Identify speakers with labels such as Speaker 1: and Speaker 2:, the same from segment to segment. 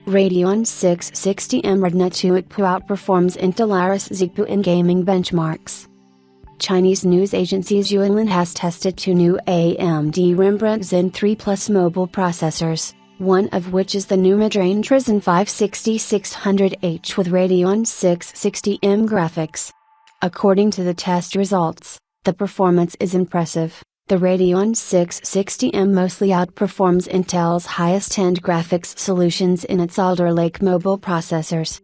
Speaker 1: Radeon 660M RDNA2 outperforms Intel Iris Xe in gaming benchmarks. Chinese news agency Xunlin has tested two new AMD Rembrandt Zen 3 Plus mobile processors, one of which is the new mid-range Ryzen 5 6600H with Radeon 660M graphics. According to the test results, the performance is impressive. The Radeon 660M mostly outperforms Intel's highest-end graphics solutions in its Alder Lake mobile processors.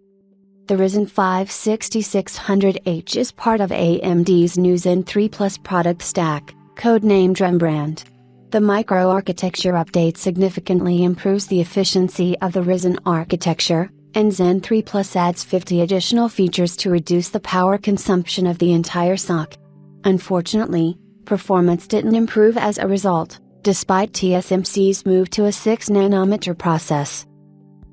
Speaker 1: The Ryzen 5 6600H is part of AMD's new Zen 3 Plus product stack, codenamed Rembrandt. The microarchitecture update significantly improves the efficiency of the Ryzen architecture, and Zen 3 Plus adds 50 additional features to reduce the power consumption of the entire SoC. Unfortunately, performance didn't improve as a result, despite TSMC's move to a 6nm process.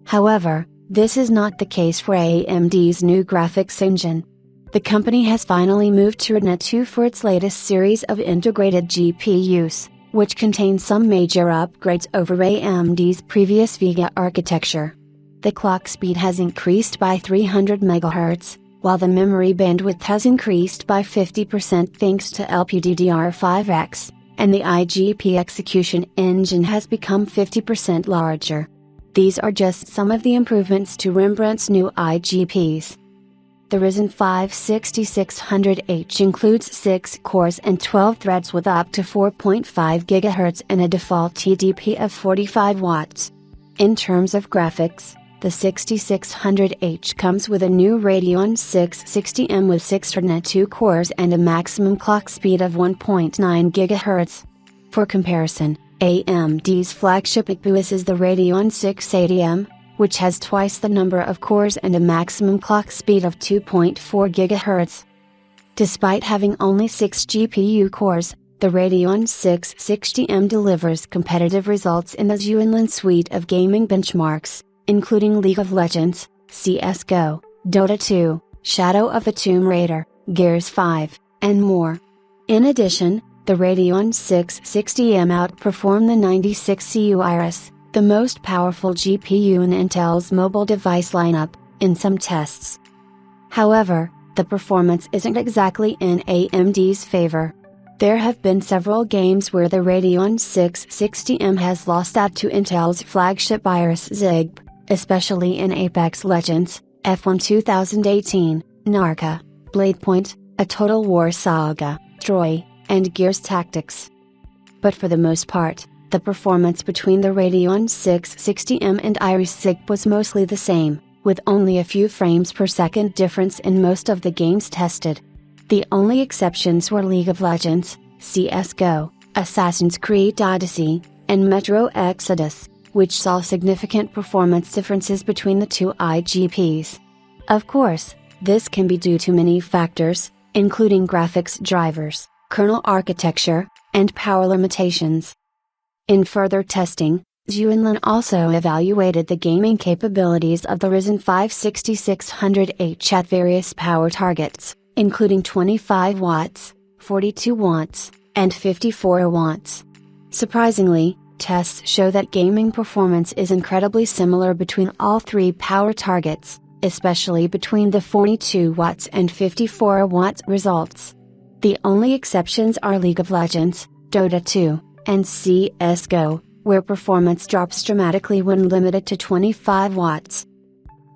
Speaker 1: However, this is not the case for AMD's new graphics engine. The company has finally moved to RDNA2 for its latest series of integrated GPUs, which contain some major upgrades over AMD's previous Vega architecture. The clock speed has increased by 300 MHz, while the memory bandwidth has increased by 50% thanks to LPDDR5X, and the iGPU execution engine has become 50% larger. These are just some of the improvements to Rembrandt's new iGPUs. The Ryzen 5 6600H includes 6 cores and 12 threads with up to 4.5 GHz and a default TDP of 45 watts. In terms of graphics, the 6600H comes with a new Radeon 660M with 6 RDNA2 cores and a maximum clock speed of 1.9 GHz. For comparison, AMD's flagship iGPU is the Radeon 680M, which has twice the number of cores and a maximum clock speed of 2.4 GHz. Despite having only 6 GPU cores, the Radeon 660M delivers competitive results in the Xunlin suite of gaming benchmarks, including League of Legends, CSGO, Dota 2, Shadow of the Tomb Raider, Gears 5, and more. In addition, the Radeon 660M outperformed the 96CU Iris, the most powerful GPU in Intel's mobile device lineup, in some tests. However, the performance isn't exactly in AMD's favor. There have been several games where the Radeon 660M has lost out to Intel's flagship Iris Xe, especially in Apex Legends, F1 2018, Narca, Bladepoint, A Total War Saga, Troy, and Gears Tactics. But for the most part, the performance between the Radeon 660M and Iris Xe was mostly the same, with only a few frames per second difference in most of the games tested. The only exceptions were League of Legends, CSGO, Assassin's Creed Odyssey, and Metro Exodus, which saw significant performance differences between the two iGPUs. Of course, this can be due to many factors, including graphics drivers, kernel architecture, and power limitations. In further testing, Xunlin also evaluated the gaming capabilities of the Ryzen 5 6600H at various power targets, including 25 watts, 42 watts, and 54 watts. Surprisingly, tests show that gaming performance is incredibly similar between all three power targets, especially between the 42 watts and 54 watts results. The only exceptions are League of Legends, Dota 2, and CSGO, where performance drops dramatically when limited to 25 watts.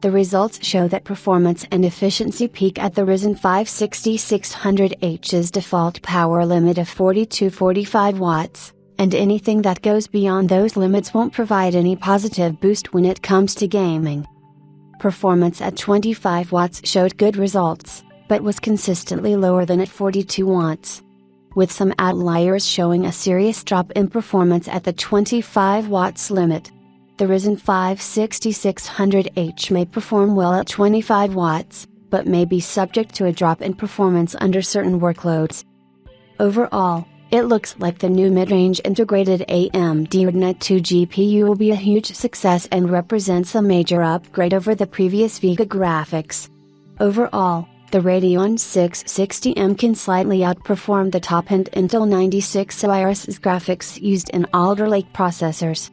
Speaker 1: The results show that performance and efficiency peak at the Ryzen 5 6600H's default power limit of 40–45 watts, and anything that goes beyond those limits won't provide any positive boost when it comes to gaming. Performance at 25 watts showed good results, but was consistently lower than at 42 watts. With some outliers showing a serious drop in performance at the 25 watts limit. The Ryzen 5 6600H may perform well at 25 watts, but may be subject to a drop in performance under certain workloads. Overall, it looks like the new mid-range integrated AMD RDNA2 GPU will be a huge success and represents a major upgrade over the previous Vega graphics. Overall, the Radeon 660M can slightly outperform the top-end Intel 96 Iris graphics used in Alder Lake processors.